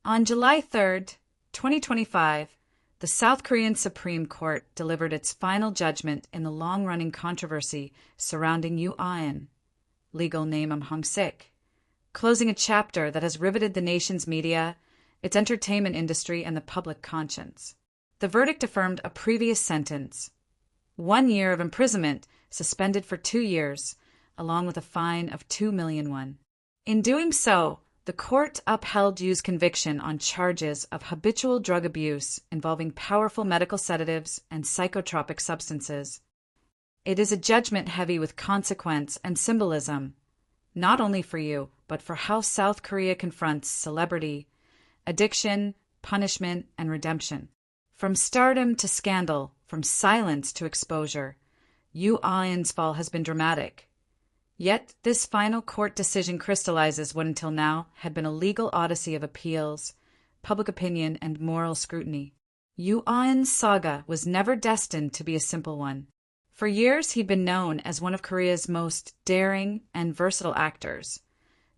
On July 3, 2025, the South Korean Supreme Court delivered its final judgment in the long-running controversy surrounding Yoo Ah-in, legal name Hong-sik, closing a chapter that has riveted the nation's media, its entertainment industry, and the public conscience. The verdict affirmed a previous sentence: 1 year of imprisonment, suspended for 2 years, along with a fine of 2 million won. In doing so, the court upheld Yoo's conviction on charges of habitual drug abuse involving powerful medical sedatives and psychotropic substances. It is a judgment heavy with consequence and symbolism, not only for Yoo, but for how South Korea confronts celebrity, addiction, punishment, and redemption. From stardom to scandal, from silence to exposure, Yoo Ah-in's fall has been dramatic. Yet this final court decision crystallizes what until now had been a legal odyssey of appeals, public opinion, and moral scrutiny. Yoo Ah-in's saga was never destined to be a simple one. For years, he'd been known as one of Korea's most daring and versatile actors,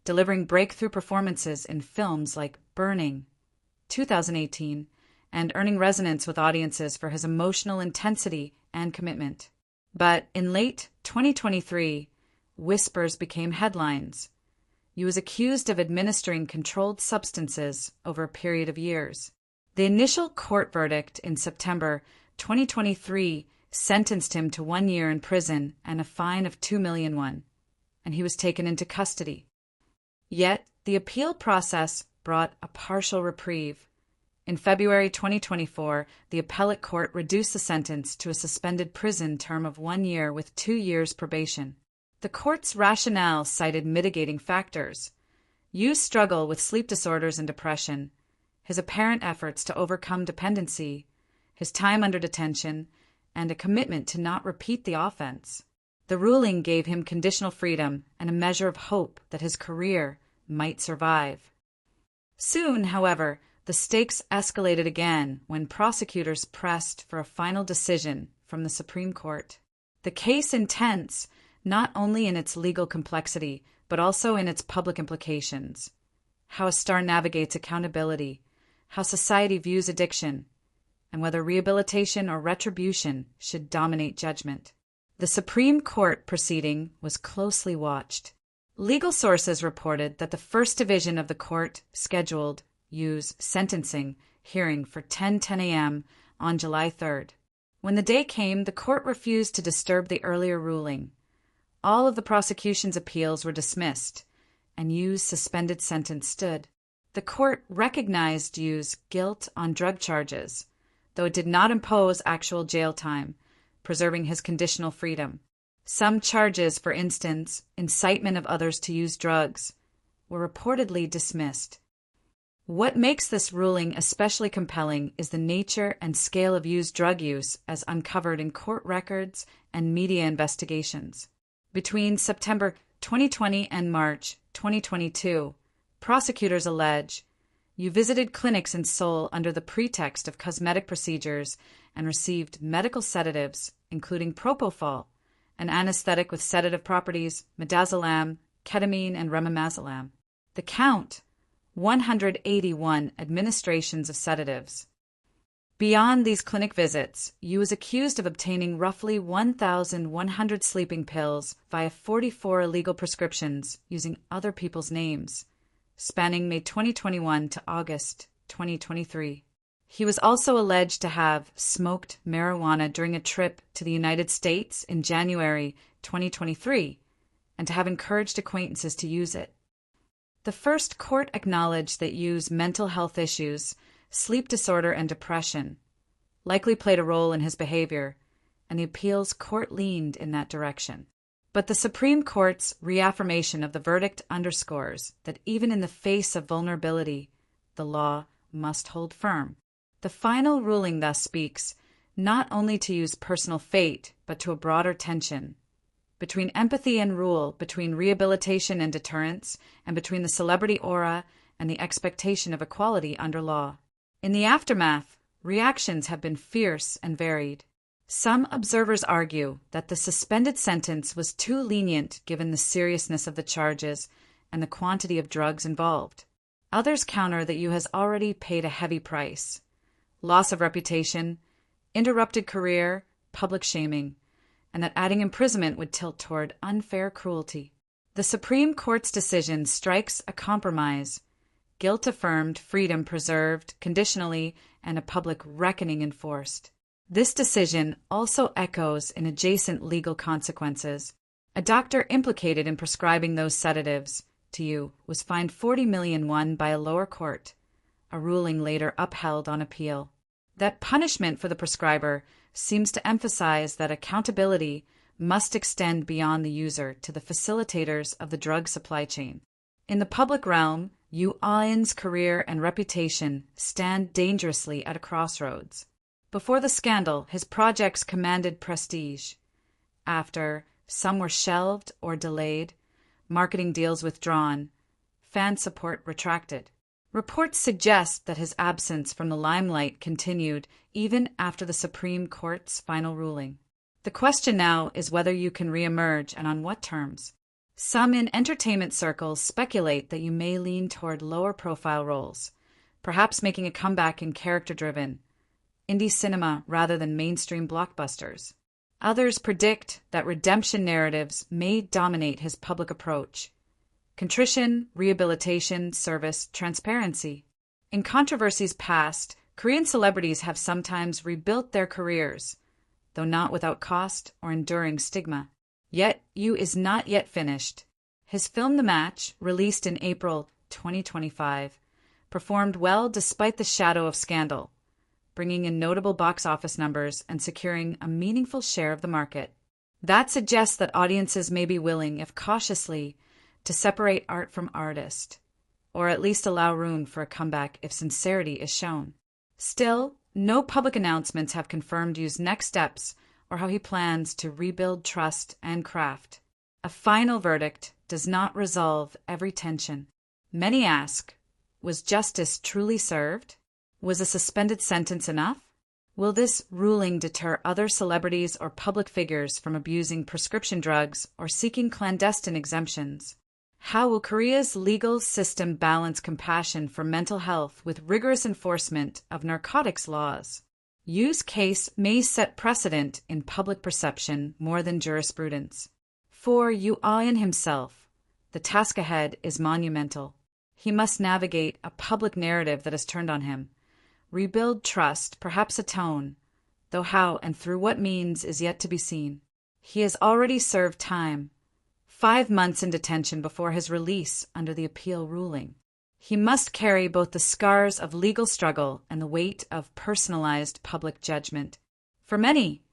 delivering breakthrough performances in films like Burning, 2018, and earning resonance with audiences for his emotional intensity and commitment. But in late 2023, whispers became headlines. Yoo was accused of administering controlled substances over a period of years. The initial court verdict in September 2023 sentenced him to 1 year in prison and a fine of 2 million won, and he was taken into custody. Yet, the appeal process brought a partial reprieve. In February 2024, the appellate court reduced the sentence to a suspended prison term of 1 year with 2 years probation. The court's rationale cited mitigating factors: Yoo's struggle with sleep disorders and depression, his apparent efforts to overcome dependency, his time under detention, and a commitment to not repeat the offense. The ruling gave him conditional freedom and a measure of hope that his career might survive. Soon, however, the stakes escalated again when prosecutors pressed for a final decision from the Supreme Court. The case intense, not only in its legal complexity, but also in its public implications. How a star navigates accountability, how society views addiction, and whether rehabilitation or retribution should dominate judgment. The Supreme Court proceeding was closely watched. Legal sources reported that the First Division of the court scheduled Yoo's sentencing hearing for 10:10 a.m. on July 3rd. When the day came, the court refused to disturb the earlier ruling. All of the prosecution's appeals were dismissed, and Yoo's suspended sentence stood. The court recognized Yoo's guilt on drug charges, though it did not impose actual jail time, preserving his conditional freedom. Some charges, for instance, incitement of others to use drugs, were reportedly dismissed. What makes this ruling especially compelling is the nature and scale of Yoo's drug use as uncovered in court records and media investigations. Between September 2020 and March 2022, prosecutors allege Yoo visited clinics in Seoul under the pretext of cosmetic procedures and received medical sedatives, including propofol, an anesthetic with sedative properties, midazolam, ketamine, and remimazolam. The count: 181 administrations of sedatives. Beyond these clinic visits, Yoo was accused of obtaining roughly 1,100 sleeping pills via 44 illegal prescriptions using other people's names, spanning May 2021 to August 2023. He was also alleged to have smoked marijuana during a trip to the United States in January 2023 and to have encouraged acquaintances to use it. The first court acknowledged that Yoo's mental health issues, sleep disorder, and depression likely played a role in his behavior, and the appeals court leaned in that direction. But the Supreme Court's reaffirmation of the verdict underscores that even in the face of vulnerability, the law must hold firm. The final ruling thus speaks not only to Yoo's personal fate, but to a broader tension between empathy and rule, between rehabilitation and deterrence, and between the celebrity aura and the expectation of equality under law. In the aftermath, reactions have been fierce and varied. Some observers argue that the suspended sentence was too lenient given the seriousness of the charges and the quantity of drugs involved. Others counter that Yoo has already paid a heavy price: loss of reputation, interrupted career, public shaming, and that adding imprisonment would tilt toward unfair cruelty. The Supreme Court's decision strikes a compromise: guilt affirmed, freedom preserved conditionally, and a public reckoning enforced. This decision also echoes in adjacent legal consequences. A doctor implicated in prescribing those sedatives to Yoo was fined 40 million won by a lower court, a ruling later upheld on appeal. That punishment for the prescriber seems to emphasize that accountability must extend beyond the user to the facilitators of the drug supply chain. In the public realm, Yoo Ah-in's career and reputation stand dangerously at a crossroads. Before the scandal, his projects commanded prestige. After, some were shelved or delayed, marketing deals withdrawn, fan support retracted. Reports suggest that his absence from the limelight continued even after the Supreme Court's final ruling. The question now is whether Yoo can reemerge and on what terms. Some in entertainment circles speculate that Yoo may lean toward lower-profile roles, perhaps making a comeback in character-driven, indie cinema rather than mainstream blockbusters. Others predict that redemption narratives may dominate his public approach: contrition, rehabilitation, service, transparency. In controversies past, Korean celebrities have sometimes rebuilt their careers, though not without cost or enduring stigma. Yet, Yoo is not yet finished. His film The Match, released in April 2025, performed well despite the shadow of scandal, bringing in notable box office numbers and securing a meaningful share of the market. That suggests that audiences may be willing, if cautiously, to separate art from artist, or at least allow room for a comeback if sincerity is shown. Still, no public announcements have confirmed Yoo's next steps or how he plans to rebuild trust and craft. A final verdict does not resolve every tension. Many ask, was justice truly served? Was a suspended sentence enough? Will this ruling deter other celebrities or public figures from abusing prescription drugs or seeking clandestine exemptions? How will Korea's legal system balance compassion for mental health with rigorous enforcement of narcotics laws? Yoo's case may set precedent in public perception more than jurisprudence. For Yoo Ah-in himself, the task ahead is monumental. He must navigate a public narrative that has turned on him, rebuild trust, perhaps atone, though how and through what means is yet to be seen. He has already served time, 5 months in detention before his release under the appeal ruling. He must carry both the scars of legal struggle and the weight of personalized public judgment. For many,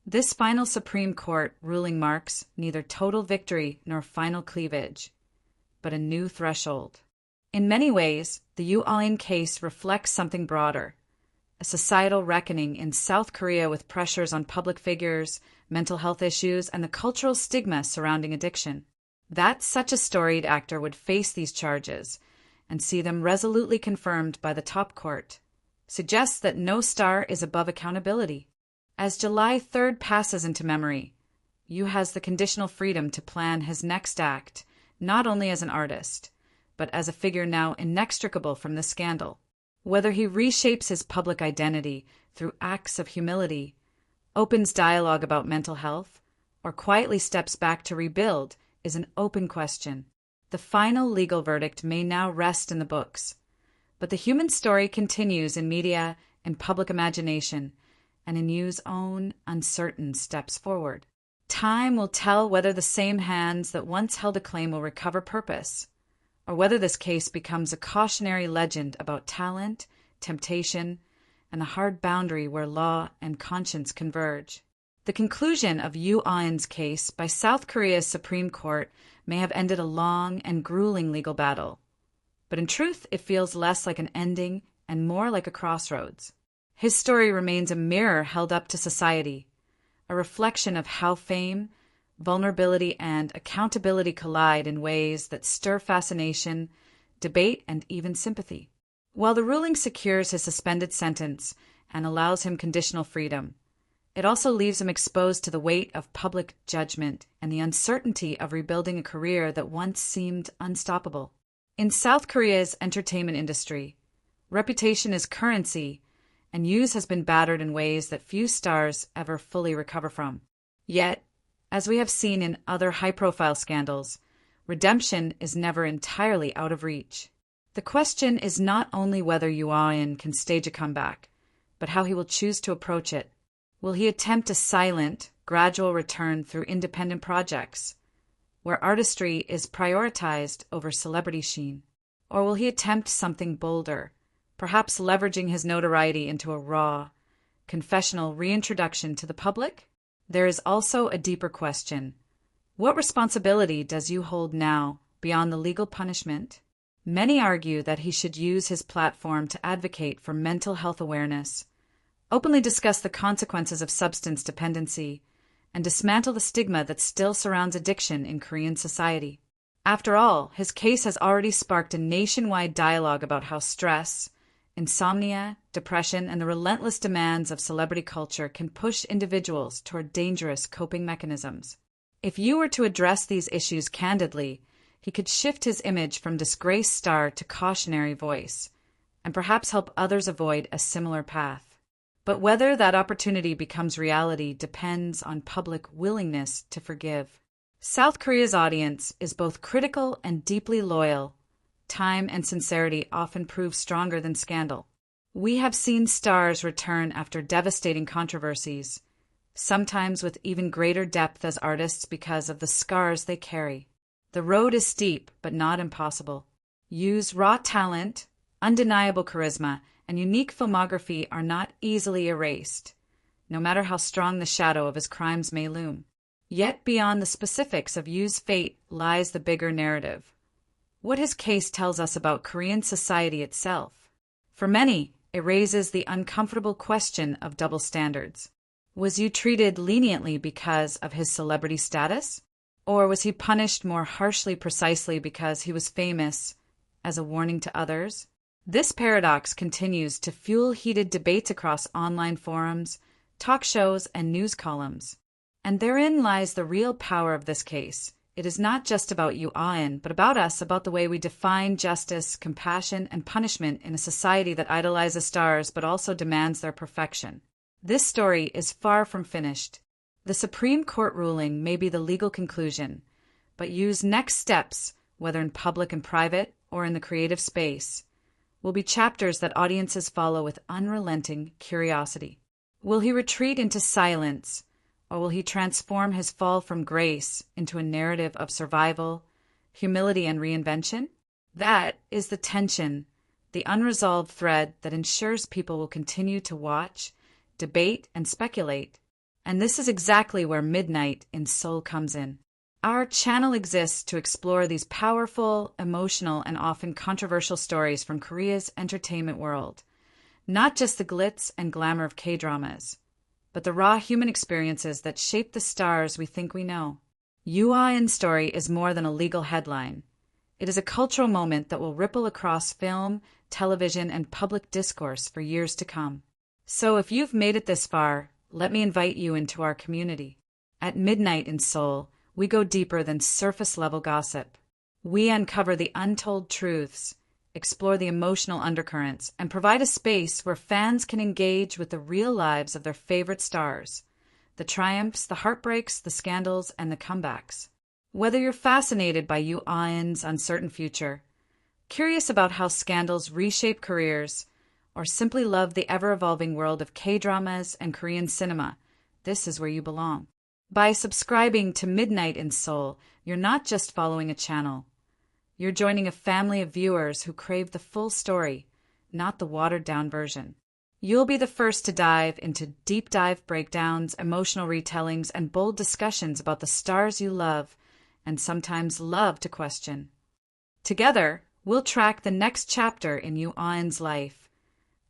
this final Supreme Court ruling marks neither total victory nor final cleavage, but a new threshold. In many ways, the Yoo Ah-in case reflects something broader: a societal reckoning in South Korea with pressures on public figures, mental health issues, and the cultural stigma surrounding addiction. That such a storied actor would face these charges and see them resolutely confirmed by the top court suggests that no star is above accountability. As July 3rd passes into memory, Yoo has the conditional freedom to plan his next act, not only as an artist, but as a figure now inextricable from the scandal. Whether he reshapes his public identity through acts of humility, opens dialogue about mental health, or quietly steps back to rebuild is an open question. The final legal verdict may now rest in the books, but the human story continues in media, in public imagination, and in Yoo's own uncertain steps forward. Time will tell whether the same hands that once held a claim will recover purpose, or whether this case becomes a cautionary legend about talent, temptation, and the hard boundary where law and conscience converge. The conclusion of Yoo Ah-in's case by South Korea's Supreme Court may have ended a long and grueling legal battle, but in truth it feels less like an ending and more like a crossroads. His story remains a mirror held up to society, a reflection of how fame, vulnerability, and accountability collide in ways that stir fascination, debate, and even sympathy. While the ruling secures his suspended sentence and allows him conditional freedom, it also leaves him exposed to the weight of public judgment and the uncertainty of rebuilding a career that once seemed unstoppable. In South Korea's entertainment industry, reputation is currency, and Yoo has been battered in ways that few stars ever fully recover from. Yet, as we have seen in other high-profile scandals, redemption is never entirely out of reach. The question is not only whether Yoo Ah-in can stage a comeback, but how he will choose to approach it. Will he attempt a silent, gradual return through independent projects, where artistry is prioritized over celebrity sheen? Or will he attempt something bolder, perhaps leveraging his notoriety into a raw, confessional reintroduction to the public? There is also a deeper question. What responsibility does Yoo hold now, beyond the legal punishment? Many argue that he should use his platform to advocate for mental health awareness, openly discuss the consequences of substance dependency, and dismantle the stigma that still surrounds addiction in Korean society. After all, his case has already sparked a nationwide dialogue about how stress, insomnia, depression, and the relentless demands of celebrity culture can push individuals toward dangerous coping mechanisms. If Yoo were to address these issues candidly, he could shift his image from disgraced star to cautionary voice, and perhaps help others avoid a similar path. But whether that opportunity becomes reality depends on public willingness to forgive. South Korea's audience is both critical and deeply loyal. Time and sincerity often prove stronger than scandal. We have seen stars return after devastating controversies, sometimes with even greater depth as artists because of the scars they carry. The road is steep, but not impossible. Yoo's raw talent, undeniable charisma, and unique filmography are not easily erased, no matter how strong the shadow of his crimes may loom. Yet beyond the specifics of Yoo's fate lies the bigger narrative. What his case tells us about Korean society itself. For many, it raises the uncomfortable question of double standards. Was Yoo treated leniently because of his celebrity status? Or was he punished more harshly precisely because he was famous, as a warning to others? This paradox continues to fuel heated debates across online forums, talk shows, and news columns. And therein lies the real power of this case. It is not just about Yoo Ah-in, but about us, about the way we define justice, compassion, and punishment in a society that idolizes stars but also demands their perfection. This story is far from finished. The Supreme Court ruling may be the legal conclusion, but Yoo's next steps, whether in public and private or in the creative space, will be chapters that audiences follow with unrelenting curiosity. Will he retreat into silence, or will he transform his fall from grace into a narrative of survival, humility, and reinvention? That is the tension, the unresolved thread that ensures people will continue to watch, debate, and speculate. And this is exactly where Midnight in Seoul comes in. Our channel exists to explore these powerful, emotional, and often controversial stories from Korea's entertainment world. Not just the glitz and glamour of K-dramas, but the raw human experiences that shape the stars we think we know. Yoo Ah-in's story is more than a legal headline. It is a cultural moment that will ripple across film, television, and public discourse for years to come. So if you've made it this far, let me invite you into our community. At Midnight in Seoul, we go deeper than surface-level gossip. We uncover the untold truths, explore the emotional undercurrents, and provide a space where fans can engage with the real lives of their favorite stars, the triumphs, the heartbreaks, the scandals, and the comebacks. Whether you're fascinated by Yoo Ah-in's uncertain future, curious about how scandals reshape careers, or simply love the ever-evolving world of K-dramas and Korean cinema, this is where you belong. By subscribing to Midnight in Seoul, you're not just following a channel. You're joining a family of viewers who crave the full story, not the watered-down version. You'll be the first to dive into deep-dive breakdowns, emotional retellings, and bold discussions about the stars you love and sometimes love to question. Together, we'll track the next chapter in Yoo Ah-in's life,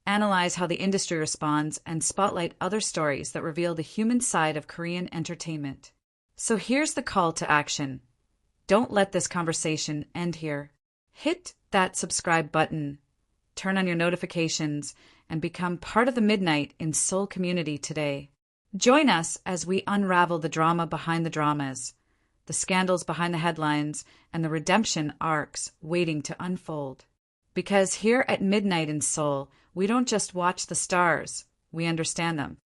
analyze how the industry responds, and spotlight other stories that reveal the human side of Korean entertainment. So here's the call to action. Don't let this conversation end here. Hit that subscribe button, turn on your notifications, and become part of the Midnight in Seoul community today. Join us as we unravel the drama behind the dramas, the scandals behind the headlines, and the redemption arcs waiting to unfold. Because here at midnight in Seoul, we don't just watch the stars, we understand them.